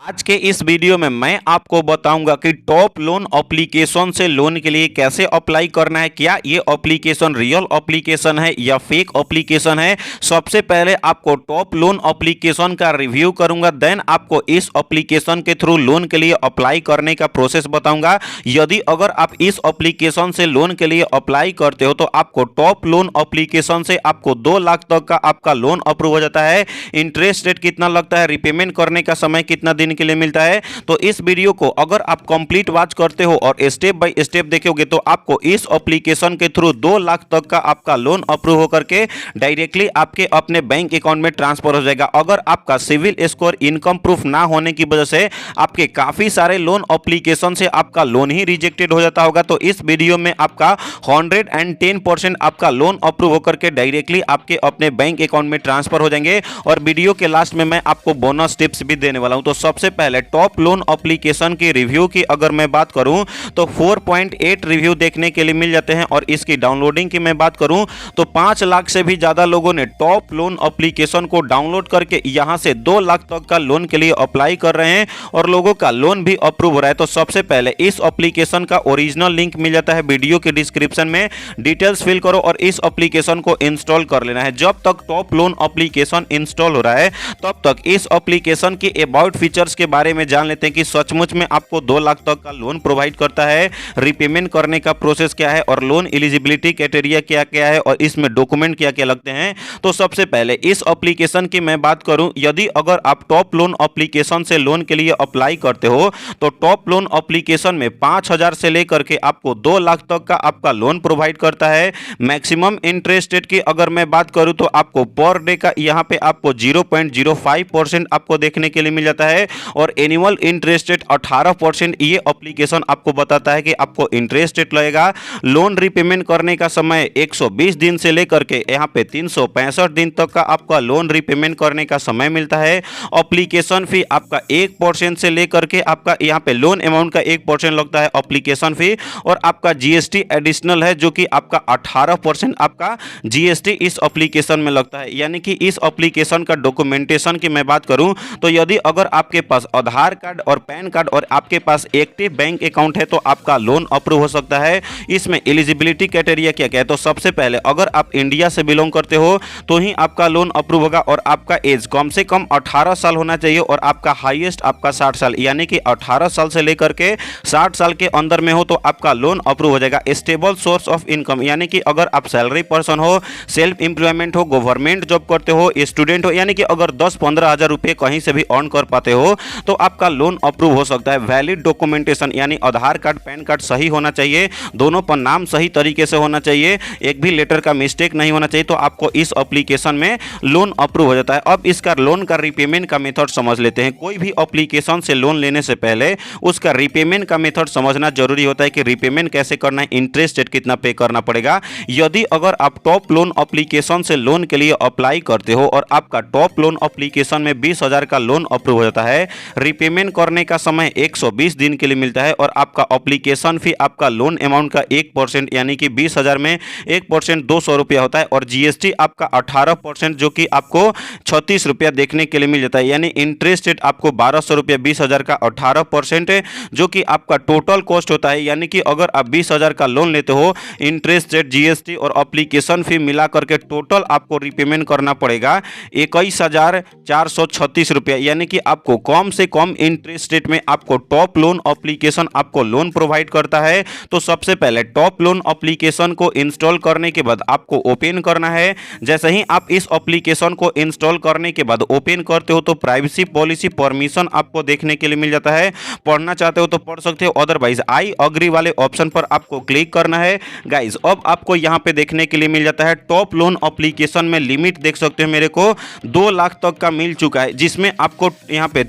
आज के इस वीडियो में मैं आपको बताऊंगा कि टॉप लोन एप्लीकेशन से लोन के लिए कैसे अप्लाई करना है। क्या ये एप्लीकेशन रियल एप्लीकेशन है या फेक एप्लीकेशन है। सबसे पहले आपको टॉप लोन एप्लीकेशन का रिव्यू करूंगा, देन आपको इस एप्लीकेशन के थ्रू लोन के लिए अप्लाई करने का प्रोसेस बताऊंगा। यदि अगर आप इस एप्लीकेशन से लोन के लिए अप्लाई करते हो तो आपको टॉप लोन एप्लीकेशन से आपको 2 लाख तक का आपका लोन अप्रूव हो जाता है। इंटरेस्ट रेट कितना लगता है, रिपेमेंट करने का समय कितना दिन के लिए मिलता है। तो इस वीडियो को अगर आप कंप्लीट वॉच करते हो और स्टेप बाय स्टेप देखोगे तो आपको इस एप्लीकेशन के थ्रू 2 लाख तक का आपका लोन अप्रूव होकर के डायरेक्टली आपके अपने बैंक अकाउंट में ट्रांसफर हो जाएगा। अगर आपका सिविल स्कोर इनकम प्रूफ ना होने की वजह से आपके काफी सारे लोन एप्लीकेशन से आपका लोन ही रिजेक्टेड हो जाता होगा, तो इस वीडियो में आपका 110% आपका लोन अप्रूव होकर के डायरेक्टली आपके अपने बैंक अकाउंट में ट्रांसफर हो जाएंगे। और वीडियो के लास्ट में मैं आपको बोनस टिप्स भी देने वाला हूं। तो सबसे पहले टॉप लोन एप्लीकेशन की रिव्यू की अगर मैं बात करूं तो 4.8 रिव्यू देखने के लिए मिल जाते हैं। और इसकी डाउनलोडिंग की मैं बात करूं तो 5 लाख से भी ज्यादा लोगों ने टॉप लोन एप्लीकेशन को डाउनलोड करके यहां से 2 लाख तक का लोन के लिए अप्लाई कर रहे हैं और लोगों का लोन भी अप्रूव हो रहा है। तो सबसे पहले इस एप्लीकेशन का ओरिजिनल लिंक मिल जाता है वीडियो के डिस्क्रिप्शन में, डिटेल्स फिल करो और इस एप्लीकेशन को इंस्टॉल कर लेना है। जब तक टॉप लोन एप्लीकेशन इंस्टॉल हो रहा है तब तक इस एप्लीकेशन की अबाउट फीचर्स के बारे में जान लेते हैं कि सचमुच में आपको 2 लाख तक का लोन प्रोवाइड करता है, रिपेमेंट करने का प्रोसेस क्या है और लोन एलिजिबिलिटी क्राइटेरिया क्या क्या है और इसमें डॉक्यूमेंट क्या क्या लगते हैं। तो सबसे पहले इस एप्लीकेशन की मैं बात करूं, यदि अगर आप टॉप लोन एप्लीकेशन से लोन के लिए अप्लाई करते हो तो टॉप लोन एप्लीकेशन में 5,000 से लेकर के आपको 2 लाख तक का आपका लोन प्रोवाइड करता है। मैक्सिमम इंटरेस्ट रेट की अगर मैं बात करूं तो आपको पर डे का यहां पे आपको 0.05% आपको देखने के लिए मिल जाता है और एनुअल इंटरेस्ट रेट 18% ये एप्लीकेशन आपको बताता है कि आपको इंटरेस्ट रेट लगेगा। लोन रिपेमेंट करने का समय 120 दिन से लेकर के यहां पे 365 दिन तक का आपका लोन रिपेमेंट करने का समय मिलता है। एप्लीकेशन फी आपका 1% से लेकर के आपका यहां पे लोन अमाउंट का 1% लगता है एप्लीकेशन फी और आपका जीएसटी एडिशनल है जो कि आपका 18% आपका जीएसटी इस एप्लीकेशन में लगता है। यानी कि इस एप्लीकेशन का डॉक्यूमेंटेशन की मैं बात करूं तो यदि अगर आपके पास आधार कार्ड और पैन कार्ड और आपके पास एक्टिव बैंक अकाउंट है तो आपका लोन अप्रूव हो सकता है। इसमें एलिजिबिलिटी क्राइटेरिया क्या क्या है, तो सबसे पहले अगर आप इंडिया से बिलोंग करते हो तो ही आपका लोन अप्रूव होगा और आपका एज कम से कम 18 साल होना चाहिए और आपका हाईएस्ट आपका 60 साल, यानी कि 18 साल से लेकर के 60 साल के अंदर में हो तो आपका लोन अप्रूव हो जाएगा। स्टेबल सोर्स ऑफ इनकम, यानी कि अगर आप सैलरी पर्सन हो, सेल्फ एम्प्लॉयमेंट हो, गवर्नमेंट जॉब करते हो, स्टूडेंट हो, यानी कि अगर 10-15 हजार रुपये कहीं से भी अर्न कर पाते हो तो आपका लोन अप्रूव हो सकता है। वैलिड डॉक्यूमेंटेशन यानी आधार कार्ड पैन कार्ड सही होना चाहिए, दोनों पर नाम सही तरीके से होना चाहिए, एक भी लेटर का मिस्टेक नहीं होना चाहिए, तो आपको इस एप्लीकेशन में लोन अप्रूव हो जाता है। अब इसका लोन का रिपेमेंट का मेथड समझ लेते हैं। कोई भी एप्लीकेशन से लोन लेने से पहले उसका रिपेमेंट का मेथड समझना जरूरी होता है कि रिपेमेंट कैसे करना है, इंटरेस्ट रेट कितना पे करना पड़ेगा। यदि अगर आप टॉप लोन एप्लीकेशन से लोन के लिए अप्लाई करते हो और आपका टॉप लोन एप्लीकेशन में 20,000 का लोन अप्रूव हो जाता है, रिपेमेंट करने का समय 120 दिन के लिए मिलता है और आपका एप्लीकेशन फी आपका लोन अमाउंट का 1% यानी कि 20,000 में 1% 200 रुपया होता है और जीएसटी आपका 18% जो कि आपको 36 रुपया देखने के लिए मिल जाता है। यानी इंटरेस्ट रेट आपको 1,200 रुपया, 20,000 का 18% जो कि आपका टोटल कॉस्ट होता है। यानी कि अगर आप 20,000 का लोन लेते हो, इंटरेस्ट रेट, जीएसटी और एप्लीकेशन फी मिला करके टोटल आपको रिपेमेंट करना पड़ेगा 21,436 रुपया। यानी कि आपको कम से कम इंटरेस्ट रेट में आपको टॉप लोन एप्लीकेशन आपको लोन प्रोवाइड करता है। तो सबसे पहले टॉप लोन एप्लीकेशन को इंस्टॉल करने के बाद आपको ओपन करना है। जैसे ही आप इस एप्लीकेशन को इंस्टॉल करने के बाद ओपन करते हो तो प्राइवेसी पॉलिसी परमिशन आपको देखने के लिए मिल जाता है। पढ़ना चाहते हो तो पढ़ सकते हो, अदरवाइज आई अग्री वाले ऑप्शन पर आपको क्लिक करना है। गाइज अब आपको यहां पे देखने के लिए मिल जाता है टॉप लोन एप्लीकेशन में लिमिट देख सकते हो मेरे को 2 लाख तक का मिल चुका है, जिसमें आपको यहां पे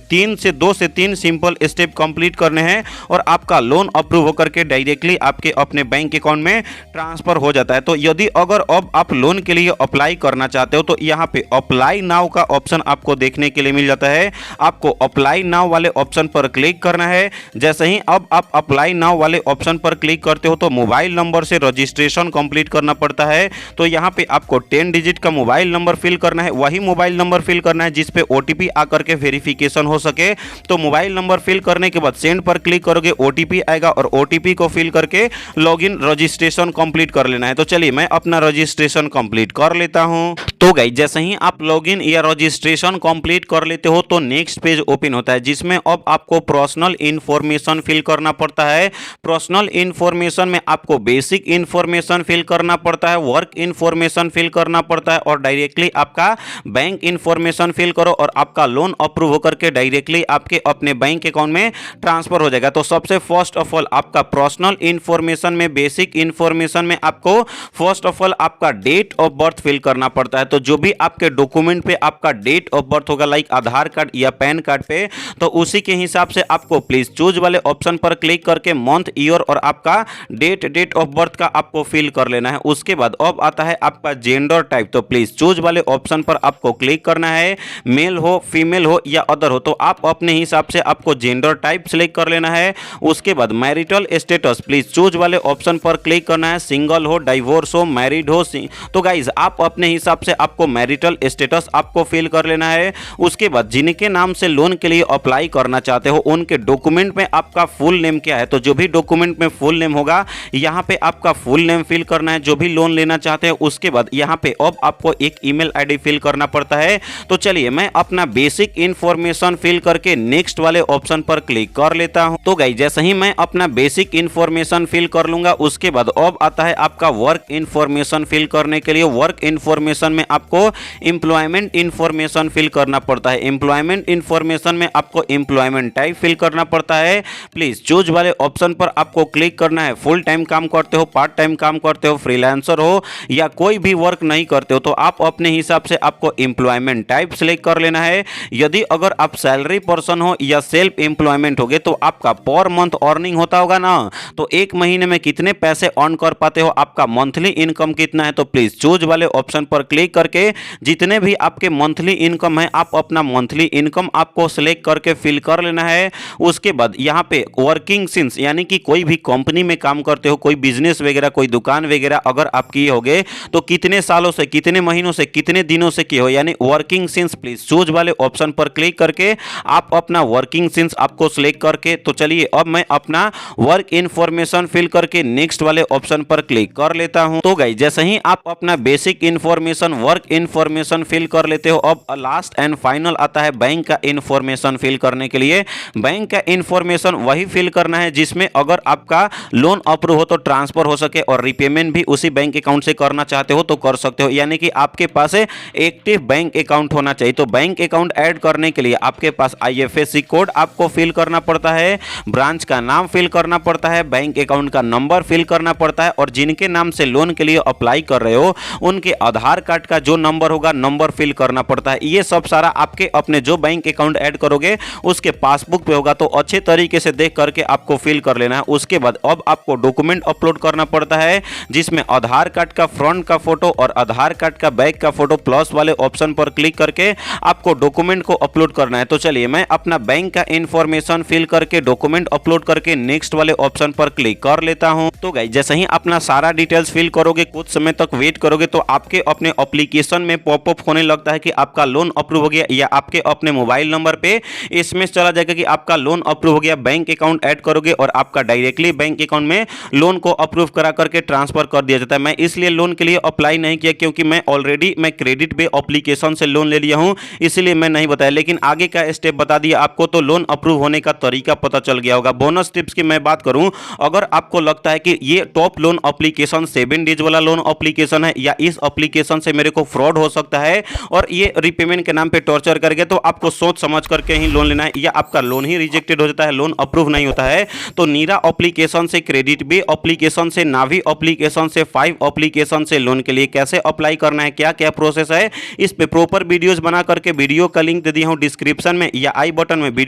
2 से 3 सिंपल स्टेप कंप्लीट करने हैं और आपका लोन अप्रूव होकर के डायरेक्टली आपके अपने बैंक अकाउंट में ट्रांसफर हो जाता है। तो यदि अगर अब आप लोन के लिए अप्लाई करना चाहते हो तो यहां पे अप्लाई नाउ का ऑप्शन आपको देखने के लिए मिल जाता है। आपको अप्लाई नाउ वाले ऑप्शन पर क्लिक करना है। जैसे ही अब आप अप्लाई नाउ वाले ऑप्शन पर क्लिक करते हो तो मोबाइल नंबर से रजिस्ट्रेशन कंप्लीट करना पड़ता है। तो यहां पे आपको 10 डिजिट का मोबाइल नंबर फिल करना है, वही मोबाइल नंबर फिल करना है जिस पे ओटीपी आकर के वेरिफिकेशन हो सके तो मोबाइल नंबर फिल करने के बाद सेंड पर क्लिक करोगे, ओटीपी आएगा और ओटीपी को फिल करके लॉगिन रजिस्ट्रेशन कंप्लीट कर लेना है। तो चलिए मैं अपना रजिस्ट्रेशन कंप्लीट कर लेता हूं। तो गाइस जैसे ही आप लॉगिन या रजिस्ट्रेशन कंप्लीट कर लेते हो तो नेक्स्ट पेज ओपन होता है, जिसमें अब आपको पर्सनल इंफॉर्मेशन फिल करना पड़ता है। पर्सनल इंफॉर्मेशन में आपको बेसिक इंफॉर्मेशन फिल करना पड़ता है, वर्क इंफॉर्मेशन फिल करना पड़ता है और डायरेक्टली आपका बैंक इंफॉर्मेशन फिल करो और आपका लोन अप्रूव होकर के डायरेक्टली आपके अपने बैंक अकाउंट में ट्रांसफर हो जाएगा। तो सबसे फर्स्ट ऑफ ऑल आपका पर्सनल इंफॉर्मेशन में, बेसिक इंफॉर्मेशन में आपको फर्स्ट ऑफ ऑल आपका डेट ऑफ बर्थ फिल करना पड़ता है। तो जो भी आपके डॉक्यूमेंट पे आपका डेट ऑफ बर्थ होगा, लाइक आधार कार्ड या पैन कार्ड पे, तो उसी के हिसाब से आपको प्लीज चूज वाले ऑप्शन पर क्लिक करके मंथ, ईयर और आपका डेट ऑफ बर्थ का आपको फिल कर लेना है। उसके बाद अब आता है आपका जेंडर टाइप, तो प्लीज चूज वाले ऑप्शन पर आपको क्लिक करना है। मेल हो, फीमेल हो या अदर हो, तो आप अपने हिसाब से आपको जेंडर टाइप सिलेक्ट कर लेना है। उसके बाद मैरिटल स्टेटस, प्लीज चूज वाले ऑप्शन पर क्लिक करना है। सिंगल हो, डाइवोर्स हो, मैरिड हो, तो गाइज आप अपने हिसाब से आपको मैरिटल स्टेटस आपको फिल कर लेना है। उसके बाद जिनके नाम से लोन के लिए अप्लाई करना चाहते हो उनके डॉक्यूमेंट में आपका फुल नेम क्या है, तो जो भी डॉक्यूमेंट में फुल नेम होगा यहाँ पे आपका फुल नेम फिल करना है, जो भी लोन लेना चाहते हैं। उसके बाद यहाँ पे अब आपको एक ईमेल आईडी फिल करना पड़ता है। तो चलिए मैं अपना बेसिक इंफॉर्मेशन फिल करके नेक्स्ट वाले ऑप्शन पर क्लिक कर लेता हूं। तो गाइस जैसे ही मैं अपना बेसिक इंफॉर्मेशन फिल कर लूंगा उसके बाद अब आता है आपका वर्क इंफॉर्मेशन फिल करने के लिए। वर्क इंफॉर्मेशन में आपको एम्प्लॉयमेंट इंफॉर्मेशन फिल करना पड़ता है। एम्प्लॉयमेंट इंफॉर्मेशन में आपको एम्प्लॉयमेंट टाइप फिल करना पड़ता है। प्लीज चूज वाले ऑप्शन पर आपको क्लिक करना है। फुल टाइम काम करते हो, पार्ट टाइम काम करते हो, फ्रीलांसर हो या कोई भी वर्क नहीं करते हो, तो आप अपने हिसाब से आपको एम्प्लॉयमेंट टाइप सिलेक्ट कर लेना है। यदि अगर आप सैलरी पर्सन हो या सेल्फ एम्प्लॉयमेंट होगे तो आपका पर मंथ अर्निंग होता होगा ना, तो एक महीने में कितने पैसे अर्न कर पाते हो, आपका मंथली इनकम कितना है, तो प्लीज चूज वाले ऑप्शन पर क्लिक करके जितने भी आपके मंथली इनकम है आप अपना मंथली इनकम आपको सिलेक्ट करके फिल कर लेना है। उसके बाद यहाँ पे वर्किंग सिंस यानी कि कोई भी कंपनी में काम करते हो, कोई बिजनेस वगैरह, कोई दुकान वगैरह अगर आप किए होगे तो कितने सालों से, कितने महीनों से, कितने दिनों से किए हो, यानी वर्किंग सिंस प्लीज चूज वाले ऑप्शन पर क्लिक करके आप अपना वर्किंग सिंस आपको सिलेक्ट करके, तो चलिए अब मैं अपना वर्क इंफॉर्मेशन फिल करके नेक्स्ट वाले ऑप्शन पर क्लिक कर लेता हूं। तो गाइस जैसे ही आप अपना basic information, work information fill कर लेते हो, अब लास्ट एंड फाइनल आता है बैंक का इंफॉर्मेशन फिल करने के लिए। बैंक का इंफॉर्मेशन वही फिल करना है जिसमें अगर आपका लोन अप्रूव हो तो ट्रांसफर हो सके और रिपेमेंट भी उसी बैंक अकाउंट से करना चाहते हो तो कर सकते हो, यानी कि आपके पास एक्टिव बैंक अकाउंट होना चाहिए। तो बैंक अकाउंट ऐड करने के लिए आपके पास आईएफएससी कोड आपको फिल करना पड़ता है, ब्रांच का नाम फिल करना पड़ता है, बैंक अकाउंट का नंबर फिल करना पड़ता है और जिनके नाम से लोन के लिए अप्लाई कर रहे हो उनके आधार कार्ड का जो नंबर होगा नंबर फिल करना पड़ता है। ये सब सारा आपके अपने जो बैंक अकाउंट ऐड करोगे उसके पासबुक पे होगा, तो अच्छे तरीके से देख करके आपको फिल कर लेना है। उसके बाद अब आपको डॉक्यूमेंट अपलोड करना पड़ता है जिसमें आधार कार्ड का फ्रंट का फोटो और आधार कार्ड का बैक का फोटो, प्लस वाले ऑप्शन पर क्लिक करके आपको डॉक्यूमेंट को अपलोड करना है। तो चलिए मैं अपना बैंक का इंफॉर्मेशन फिल करके डॉक्यूमेंट अपलोड करके नेक्स्ट वाले ऑप्शन पर क्लिक कर लेता हूं। तो गाइस जैसे ही अपना सारा डिटेल्स फिल करोगे, कुछ समय तक वेट करोगे तो आपके अपने एप्लीकेशन में पॉपअप होने लगता है कि आपका लोन अप्रूव हो गया, या आपके अपने मोबाइल नंबर पे एसएमएस चला जाएगा कि आपका लोन अप्रूव हो गया। बैंक अकाउंट ऐड करोगे और आपका डायरेक्टली बैंक अकाउंट में लोन को अप्रूव करा करके ट्रांसफर कर दिया जाता है। मैं इसलिए लोन के लिए अप्लाई नहीं किया क्योंकि मैं ऑलरेडी क्रेडिट पे एप्लीकेशन से लोन ले लिया हूं, इसलिए मैं नहीं बताया, लेकिन आगे का स्टेप बता दिया आपको तो लोन अप्रूव होने का तरीका पता चल गया होगा। बोनस टिप्स की मैं बात करूं, अगर आपको लगता है कि ये टॉप लोन एप्लीकेशन 7 डेज वाला लोन एप्लीकेशन है या इस एप्लीकेशन से मेरे को फ्रॉड हो सकता है और ये रीपेमेंट के नाम पे टॉर्चर करके, तो आपको सोच समझ करके ही लोन लेना है या आपका लोन ही रिजेक्टेड हो जाता है, लोन अप्रूव नहीं होता है। तो नीरा एप्लीकेशन से, क्रेडिट बे एप्लीकेशन से, नावी एप्लीकेशन से, 5 एप्लीकेशन से लोन के लिए कैसे अप्लाई करना है, क्या क्या प्रोसेस है, इस पे प्रॉपर वीडियोस बना करके वीडियो का लिंक दे दिया हूं डिस्क्रिप्शन में या आई बटन में वीडियो